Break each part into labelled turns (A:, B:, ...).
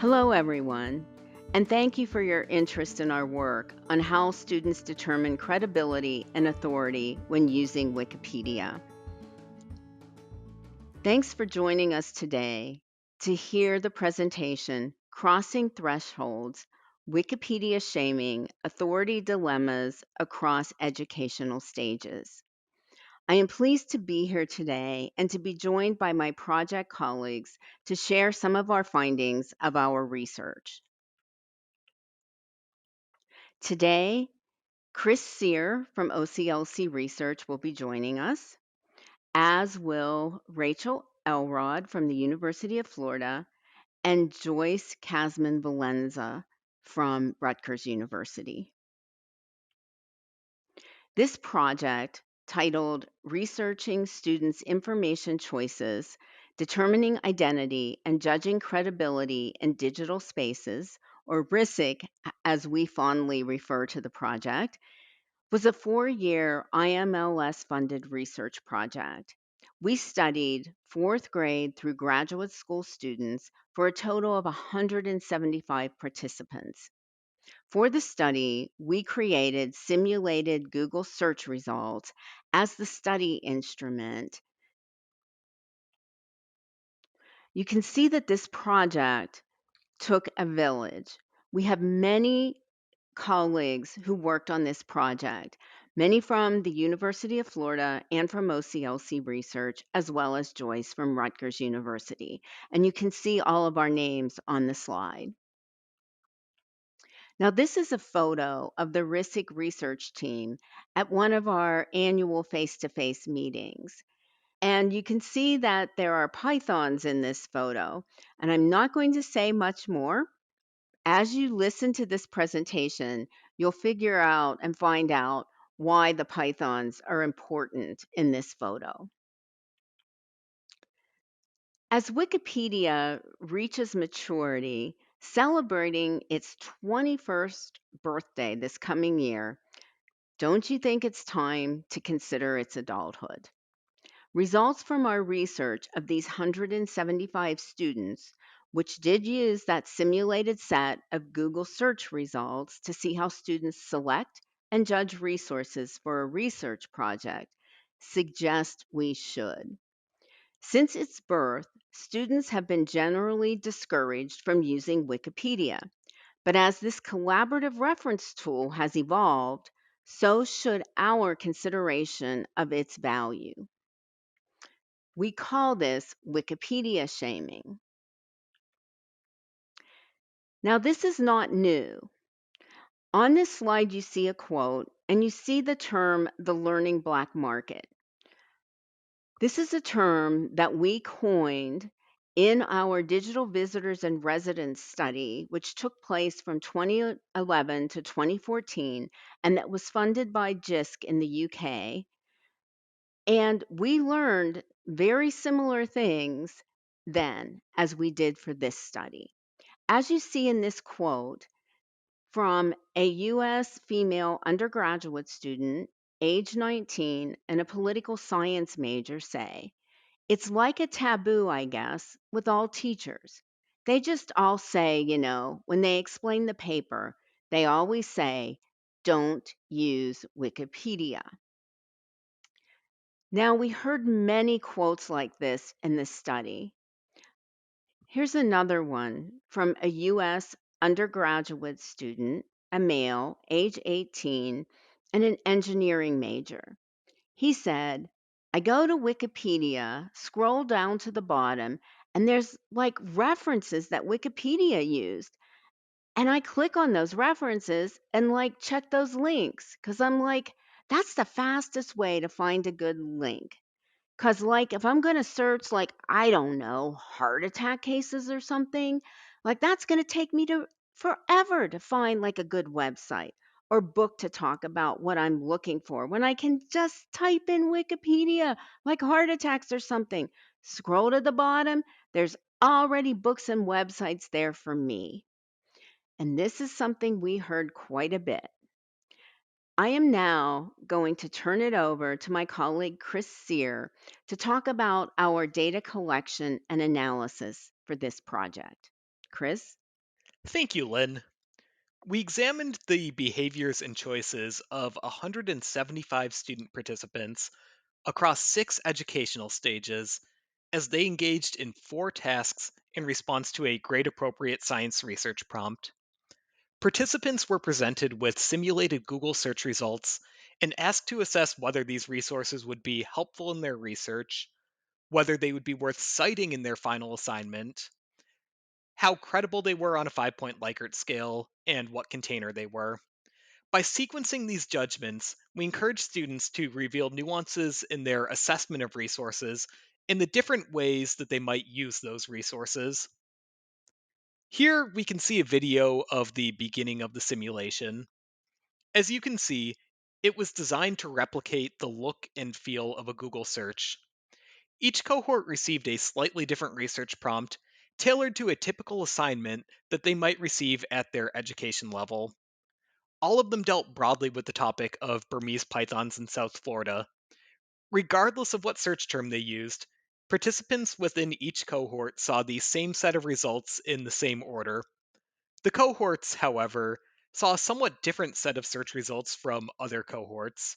A: Hello, everyone, and thank you for your interest in our work on how students determine credibility and authority when using Wikipedia. Thanks for joining us today to hear the presentation, Crossing Thresholds, Wikipedia Shaming, Authority Dilemmas Across Educational Stages. I am pleased to be here today and to be joined by my project colleagues to share some of our findings of our research. Today, Chris Sear from OCLC Research will be joining us, as will Rachel Elrod from the University of Florida and Joyce Casman Valenza from Rutgers University. This project, titled Researching Students' Information Choices, Determining Identity and Judging Credibility in Digital Spaces, or RSIC as we fondly refer to the project, was a 4-year IMLS-funded research project. We studied 4th grade through graduate school students for a total of 175 participants. For the study, we created simulated Google search results as the study instrument. You can see that this project took a village. We have many colleagues who worked on this project, many from the University of Florida and from OCLC Research, as well as Joyce from Rutgers University. And you can see all of our names on the slide. Now, this is a photo of the RSIC research team at one of our annual face-to-face meetings. And you can see that there are pythons in this photo. And I'm not going to say much more. As you listen to this presentation, you'll figure out and find out why the pythons are important in this photo. As Wikipedia reaches maturity, celebrating its 21st birthday this coming year, don't you think it's time to consider its adulthood? Results from our research of these 175 students, which did use that simulated set of Google search results to see how students select and judge resources for a research project, suggest we should. Since its birth, students have been generally discouraged from using Wikipedia. But as this collaborative reference tool has evolved, so should our consideration of its value. We call this Wikipedia shaming. Now, this is not new. On this slide, you see a quote, and you see the term the learning black market. This is a term that we coined in our digital visitors and residents study, which took place from 2011 to 2014, and that was funded by JISC in the UK. And we learned very similar things then as we did for this study. As you see in this quote from a US female undergraduate student, age 19, and a political science major say, it's like a taboo, I guess, with all teachers. They just all say, when they explain the paper, they always say, don't use Wikipedia. Now, we heard many quotes like this in this study. Here's another one from a US undergraduate student, a male, age 18, and an engineering major. He said, I go to Wikipedia, scroll down to the bottom, and there's like references that Wikipedia used. And I click on those references and like check those links because I'm like, that's the fastest way to find a good link. Because, like, if I'm going to search, like, I don't know, heart attack cases or something, like, that's going to take me to forever to find, like, a good website or book to talk about what I'm looking for when I can just type in Wikipedia, like heart attacks or something. Scroll to the bottom, there's already books and websites there for me. And this is something we heard quite a bit. I am now going to turn it over to my colleague Chris Sear to talk about our data collection and analysis for this project. Chris?
B: Thank you, Lynn. We examined the behaviors and choices of 175 student participants across 6 educational stages as they engaged in 4 tasks in response to a grade appropriate science research prompt. Participants were presented with simulated Google search results and asked to assess whether these resources would be helpful in their research, whether they would be worth citing in their final assignment, how credible they were on a 5 point Likert scale, and what container they were. By sequencing these judgments, we encourage students to reveal nuances in their assessment of resources and the different ways that they might use those resources. Here we can see a video of the beginning of the simulation. As you can see, it was designed to replicate the look and feel of a Google search. Each cohort received a slightly different research prompt tailored to a typical assignment that they might receive at their education level. All of them dealt broadly with the topic of Burmese pythons in South Florida. Regardless of what search term they used, participants within each cohort saw the same set of results in the same order. The cohorts, however, saw a somewhat different set of search results from other cohorts.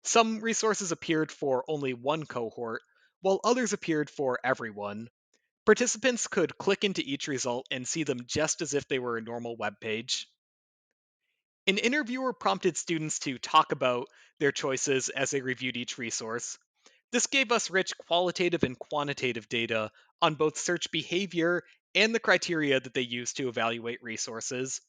B: Some resources appeared for only one cohort, while others appeared for everyone. Participants could click into each result and see them just as if they were a normal web page. An interviewer prompted students to talk about their choices as they reviewed each resource. This gave us rich qualitative and quantitative data on both search behavior and the criteria that they use to evaluate resources.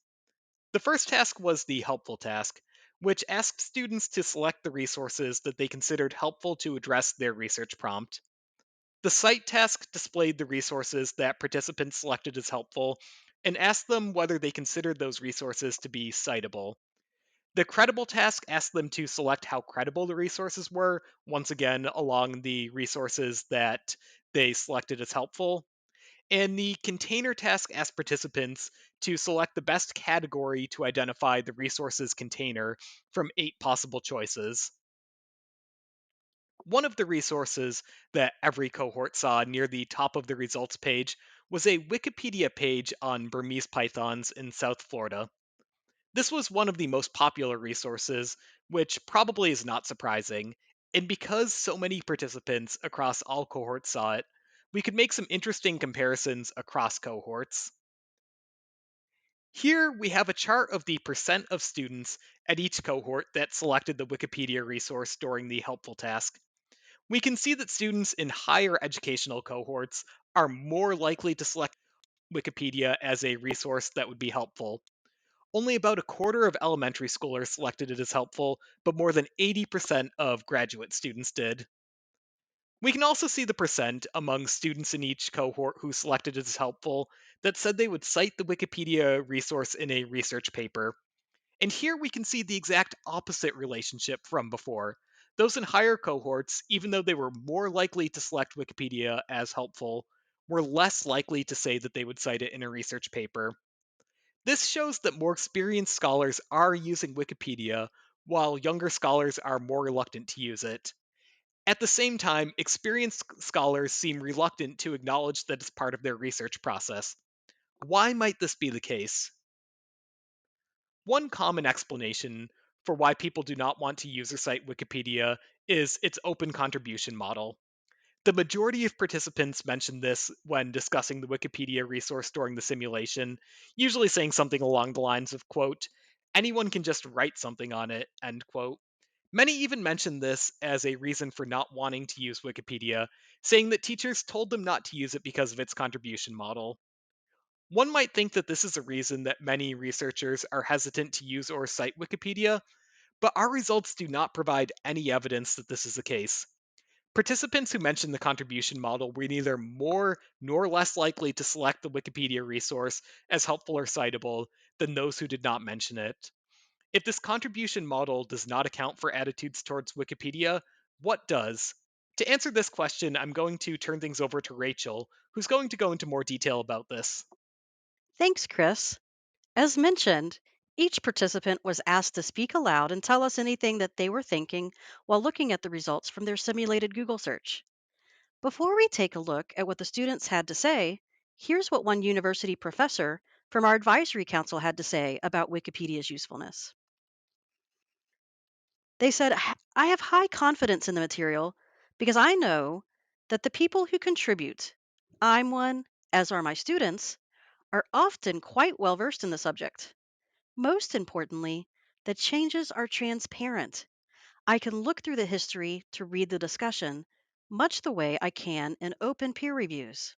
B: The first task was the helpful task, which asked students to select the resources that they considered helpful to address their research prompt. The cite task displayed the resources that participants selected as helpful and asked them whether they considered those resources to be citable. The credible task asked them to select how credible the resources were, once again, along the resources that they selected as helpful. And the container task asked participants to select the best category to identify the resource's container from 8 possible choices. One of the resources that every cohort saw near the top of the results page was a Wikipedia page on Burmese pythons in South Florida. This was one of the most popular resources, which probably is not surprising. And because so many participants across all cohorts saw it, we could make some interesting comparisons across cohorts. Here we have a chart of the percent of students at each cohort that selected the Wikipedia resource during the helpful task. We can see that students in higher educational cohorts are more likely to select Wikipedia as a resource that would be helpful. Only about a quarter of elementary schoolers selected it as helpful, but more than 80% of graduate students did. We can also see the percent among students in each cohort who selected it as helpful that said they would cite the Wikipedia resource in a research paper. And here we can see the exact opposite relationship from before. Those in higher cohorts, even though they were more likely to select Wikipedia as helpful, were less likely to say that they would cite it in a research paper. This shows that more experienced scholars are using Wikipedia, while younger scholars are more reluctant to use it. At the same time, experienced scholars seem reluctant to acknowledge that it's part of their research process. Why might this be the case? One common explanation for why people do not want to user cite Wikipedia is its open contribution model. The majority of participants mentioned this when discussing the Wikipedia resource during the simulation, usually saying something along the lines of, quote, anyone can just write something on it, end quote. Many even mentioned this as a reason for not wanting to use Wikipedia, saying that teachers told them not to use it because of its contribution model. One might think that this is a reason that many researchers are hesitant to use or cite Wikipedia, but our results do not provide any evidence that this is the case. Participants who mentioned the contribution model were neither more nor less likely to select the Wikipedia resource as helpful or citable than those who did not mention it. If this contribution model does not account for attitudes towards Wikipedia, what does? To answer this question, I'm going to turn things over to Rachel, who's going to go into more detail about this.
C: Thanks, Chris. As mentioned, each participant was asked to speak aloud and tell us anything that they were thinking while looking at the results from their simulated Google search. Before we take a look at what the students had to say, here's what one university professor from our advisory council had to say about Wikipedia's usefulness. They said, I have high confidence in the material because I know that the people who contribute, I'm one, as are my students, are often quite well versed in the subject. Most importantly, the changes are transparent. I can look through the history to read the discussion, much the way I can in open peer reviews.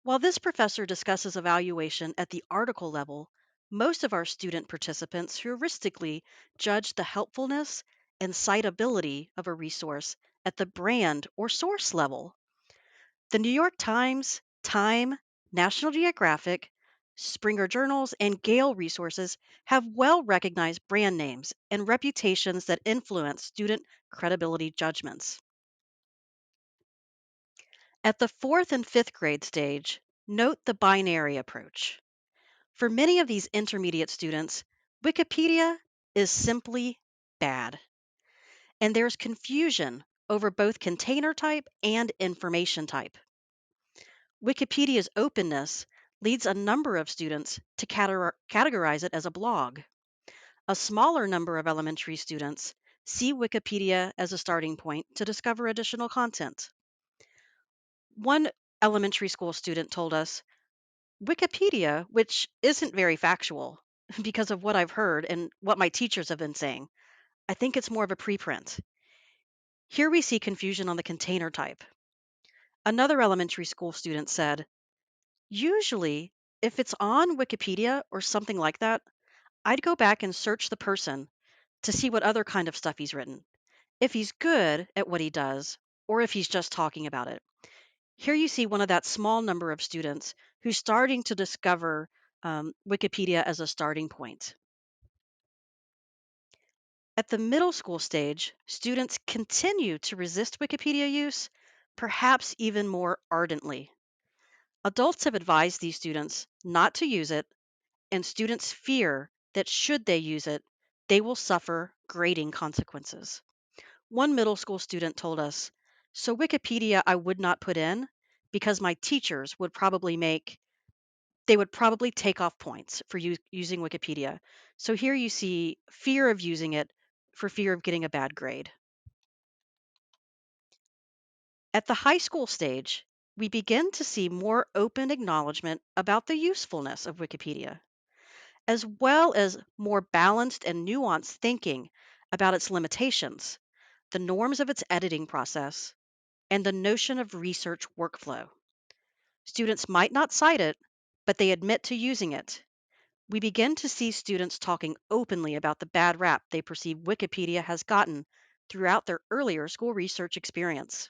C: While this professor discusses evaluation at the article level, most of our student participants heuristically judge the helpfulness and citability of a resource at the brand or source level. The New York Times, Time, National Geographic, Springer Journals, and Gale resources have well recognized brand names and reputations that influence student credibility judgments. At the fourth and fifth grade stage, note the binary approach. For many of these intermediate students, Wikipedia is simply bad, and there's confusion over both container type and information type. Wikipedia's openness leads a number of students to categorize it as a blog. A smaller number of elementary students see Wikipedia as a starting point to discover additional content. One elementary school student told us, Wikipedia, which isn't very factual because of what I've heard and what my teachers have been saying, I think it's more of a preprint. Here we see confusion on the container type. Another elementary school student said, usually, if it's on Wikipedia or something like that, I'd go back and search the person to see what other kind of stuff he's written, if he's good at what he does, or if he's just talking about it. Here you see one of that small number of students who's starting to discover Wikipedia as a starting point. At the middle school stage, students continue to resist Wikipedia use, perhaps even more ardently. Adults have advised these students not to use it, and students fear that should they use it, they will suffer grading consequences. One middle school student told us, so Wikipedia I would not put in because my teachers would probably take off points for using Wikipedia. So here you see fear of using it for fear of getting a bad grade. At the high school stage, we begin to see more open acknowledgement about the usefulness of Wikipedia, as well as more balanced and nuanced thinking about its limitations, the norms of its editing process, and the notion of research workflow. Students might not cite it, but they admit to using it. We begin to see students talking openly about the bad rap they perceive Wikipedia has gotten throughout their earlier school research experience.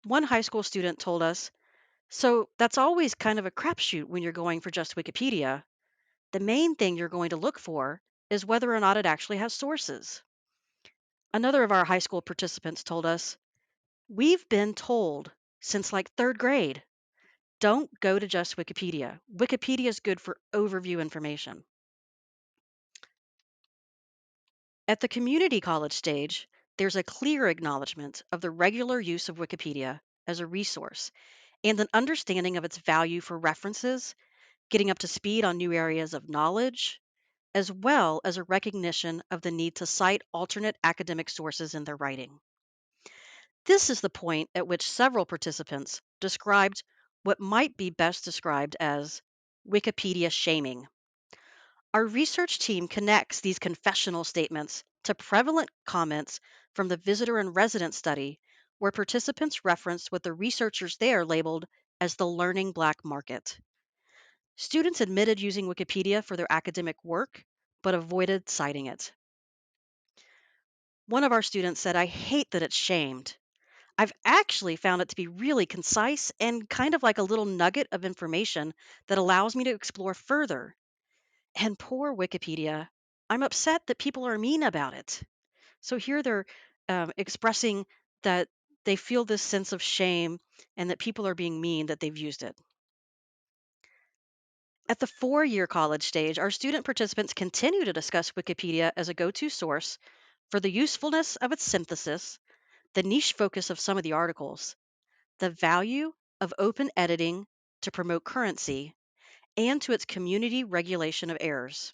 C: One high school student told us, so that's always kind of a crapshoot when you're going for just Wikipedia. The main thing you're going to look for is whether or not it actually has sources. Another of our high school participants told us, we've been told since like third grade, don't go to just Wikipedia. Wikipedia is good for overview information. At the community college stage, there's a clear acknowledgement of the regular use of Wikipedia as a resource and an understanding of its value for references, getting up to speed on new areas of knowledge, as well as a recognition of the need to cite alternate academic sources in their writing. This is the point at which several participants described what might be best described as Wikipedia shaming. Our research team connects these confessional statements to prevalent comments from the visitor and resident study, where participants referenced what the researchers there labeled as the learning black market. Students admitted using Wikipedia for their academic work, but avoided citing it. One of our students said, I hate that it's shamed. I've actually found it to be really concise and kind of like a little nugget of information that allows me to explore further. And poor Wikipedia, I'm upset that people are mean about it. So here they're expressing that they feel this sense of shame and that people are being mean that they've used it. At the 4-year college stage, our student participants continue to discuss Wikipedia as a go to source for the usefulness of its synthesis, the niche focus of some of the articles, the value of open editing to promote currency and to its community regulation of errors.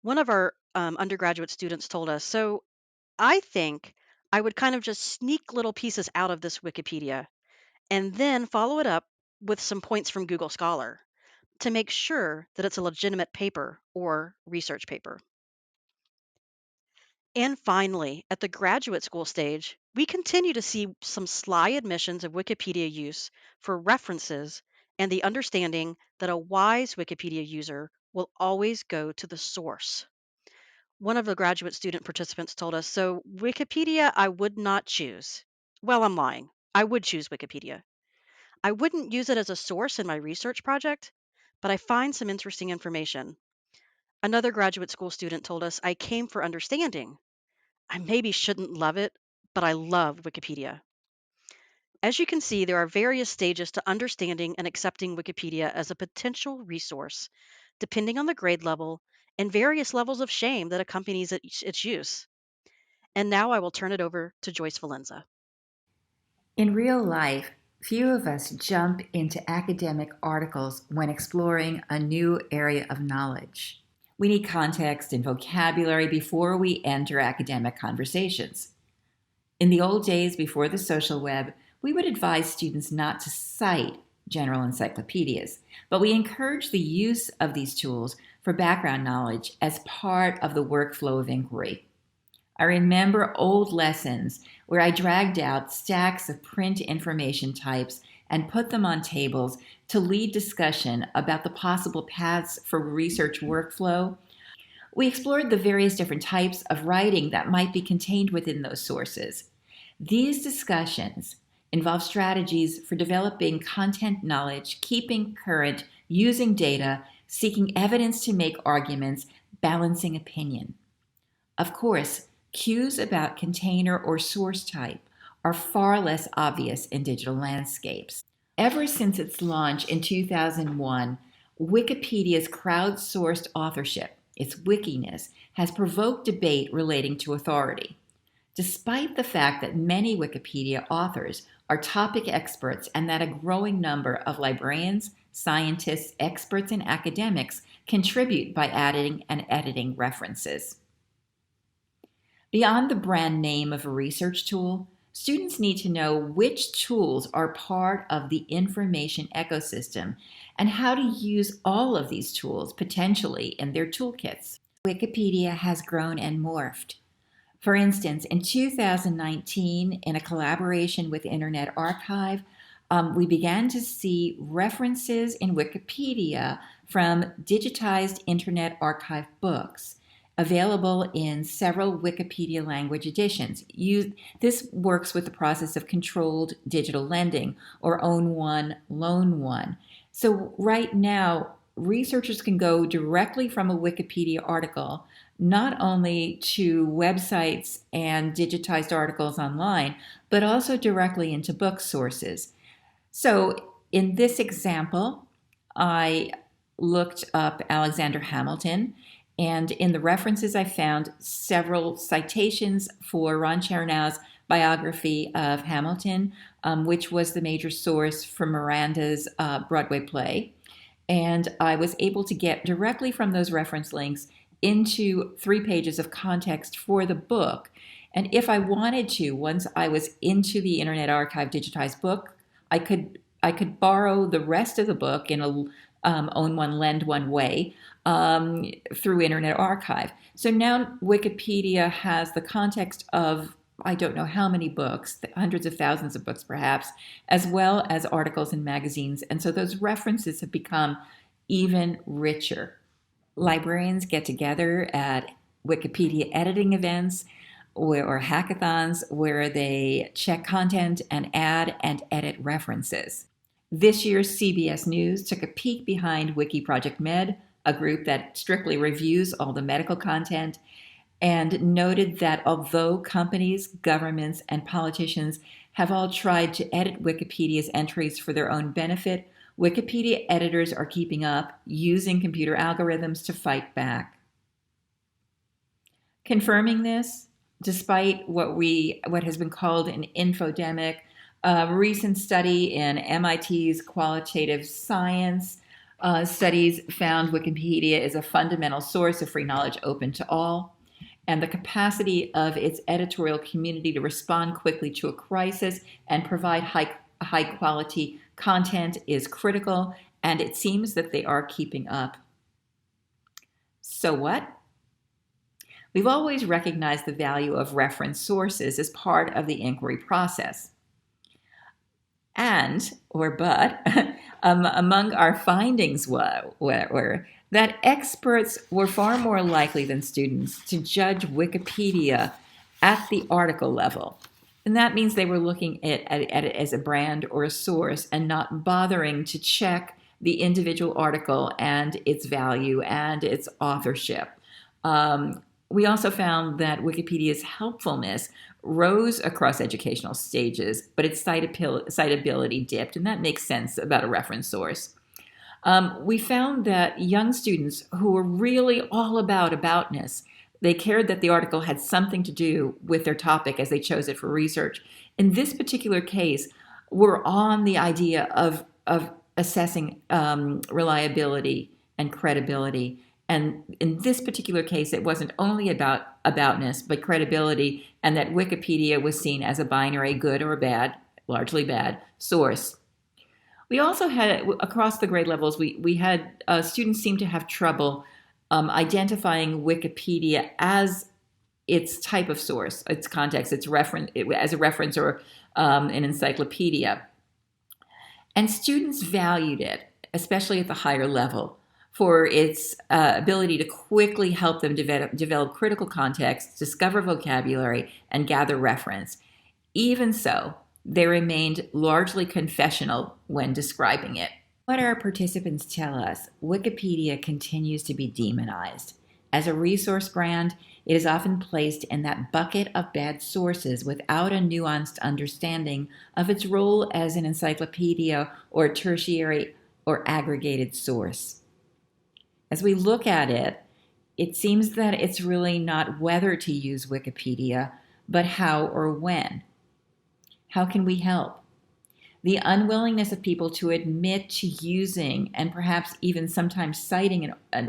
C: One of our undergraduate students told us, so I think I would kind of just sneak little pieces out of this Wikipedia and then follow it up with some points from Google Scholar to make sure that it's a legitimate paper or research paper. And finally, at the graduate school stage, we continue to see some sly admissions of Wikipedia use for references and the understanding that a wise Wikipedia user will always go to the source. One of the graduate student participants told us, so Wikipedia I would not choose. Well, I'm lying. I would choose Wikipedia. I wouldn't use it as a source in my research project, but I find some interesting information. Another graduate school student told us, I came for understanding. I maybe shouldn't love it, but I love Wikipedia. As you can see, there are various stages to understanding and accepting Wikipedia as a potential resource, depending on the grade level and various levels of shame that accompanies its use. And now I will turn it over to Joyce Valenza.
D: In real life, few of us jump into academic articles when exploring a new area of knowledge. We need context and vocabulary before we enter academic conversations. In the old days before the social web, we would advise students not to cite general encyclopedias, but we encourage the use of these tools for background knowledge as part of the workflow of inquiry. I remember old lessons where I dragged out stacks of print information types and put them on tables to lead discussion about the possible paths for research workflow. We explored the various different types of writing that might be contained within those sources. These discussions involve strategies for developing content knowledge, keeping current, using data, seeking evidence to make arguments, balancing opinion. Of course, cues about container or source type are far less obvious in digital landscapes. Ever since its launch in 2001, Wikipedia's crowdsourced authorship, its wickiness, has provoked debate relating to authority. Despite the fact that many Wikipedia authors are topic experts and that a growing number of librarians, scientists, experts, and academics contribute by adding and editing references. Beyond the brand name of a research tool, students need to know which tools are part of the information ecosystem and how to use all of these tools potentially in their toolkits. Wikipedia has grown and morphed. For instance, in 2019, in a collaboration with Internet Archive, we began to see references in Wikipedia from digitized Internet Archive books available in several Wikipedia language editions. This works with the process of controlled digital lending, or own one, loan one. So right now, researchers can go directly from a Wikipedia article not only to websites and digitized articles online, but also directly into book sources. So in this example, I looked up Alexander Hamilton, and in the references I found several citations for Ron Chernow's biography of Hamilton, which was the major source for Miranda's Broadway play. And I was able to get directly from those reference links into 3 pages of context for the book. And if I wanted to, once I was into the Internet Archive digitized book, I could borrow the rest of the book in a own one, lend one way through Internet Archive. So now Wikipedia has the context of I don't know how many books, hundreds of thousands of books perhaps, as well as articles and magazines. And so those references have become even richer. Librarians get together at Wikipedia editing events or hackathons where they check content and add and edit references. This year's CBS News took a peek behind Wiki Project Med, a group that strictly reviews all the medical content, and noted that although companies, governments, and politicians have all tried to edit Wikipedia's entries for their own benefit, Wikipedia editors are keeping up, using computer algorithms to fight back. Confirming this, despite what has been called an infodemic, A recent study in MIT's qualitative science studies found Wikipedia is a fundamental source of free knowledge open to all, and the capacity of its editorial community to respond quickly to a crisis and provide high quality content is critical, and it seems that they are keeping up. So what? We've always recognized the value of reference sources as part of the inquiry process. But, among our findings were that experts were far more likely than students to judge Wikipedia at the article level. And that means they were looking at it as a brand or a source and not bothering to check the individual article and its value and its authorship. We also found that Wikipedia's helpfulness rose across educational stages, but its citability dipped, and that makes sense about a reference source. We found that young students who were really all about aboutness, they cared that the article had something to do with their topic as they chose it for research. In this particular case, we're on the idea of assessing reliability and credibility. And in this particular case, it wasn't only about aboutness, but credibility, and that Wikipedia was seen as a binary good or bad, largely bad, source. We also had, across the grade levels, we had students seem to have trouble identifying Wikipedia as its type of source, its context, its reference, as a reference or an encyclopedia. And students valued it, especially at the higher level, for its ability to quickly help them develop critical context, discover vocabulary, and gather reference. Even so, they remained largely confessional when describing it. What our participants tell us, Wikipedia continues to be demonized. As a resource brand, it is often placed in that bucket of bad sources without a nuanced understanding of its role as an encyclopedia or tertiary or aggregated source. As we look at it, it seems that it's really not whether to use Wikipedia, but how or when. How can we help? The unwillingness of people to admit to using and perhaps even sometimes citing a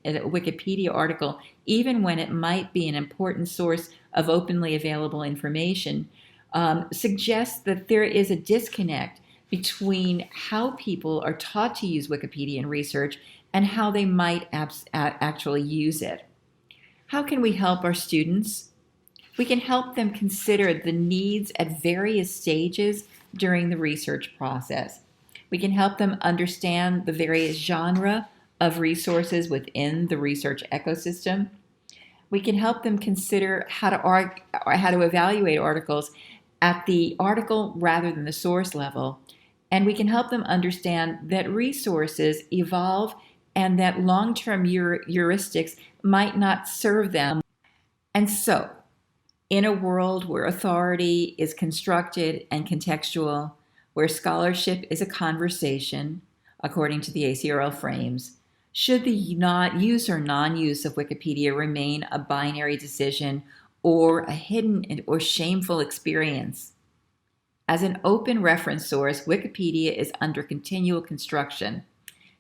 D: Wikipedia article, even when it might be an important source of openly available information, suggests that there is a disconnect between how people are taught to use Wikipedia in research and how they might actually use it. How can we help our students? We can help them consider the needs at various stages during the research process. We can help them understand the various genre of resources within the research ecosystem. We can help them consider how to evaluate articles at the article rather than the source level. And we can help them understand that resources evolve and that long-term heuristics might not serve them. And so, in a world where authority is constructed and contextual, where scholarship is a conversation, according to the ACRL frames, should the use or non-use of Wikipedia remain a binary decision or a hidden or shameful experience? As an open reference source, Wikipedia is under continual construction.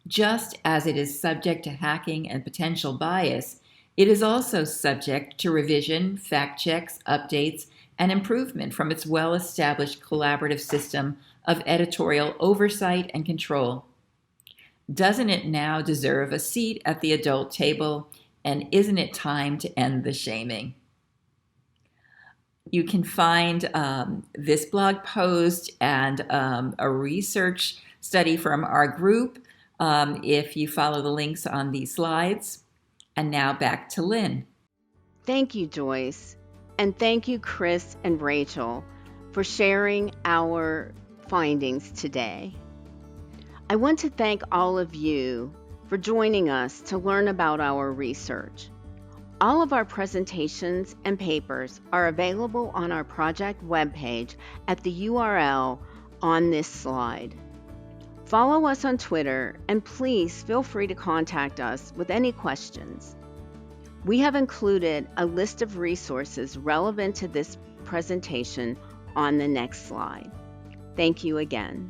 D: Just as it is subject to hacking and potential bias, it is also subject to revision, fact checks, updates, and improvement from its well-established collaborative system of editorial oversight and control. Doesn't it now deserve a seat at the adult table, and isn't it time to end the shaming? You can find this blog post and a research study from our group if you follow the links on these slides. And now back to Lynn.
A: Thank you, Joyce. And thank you, Chris and Rachel, for sharing our findings today. I want to thank all of you for joining us to learn about our research. All of our presentations and papers are available on our project webpage at the URL on this slide. Follow us on Twitter, and please feel free to contact us with any questions. We have included a list of resources relevant to this presentation on the next slide. Thank you again.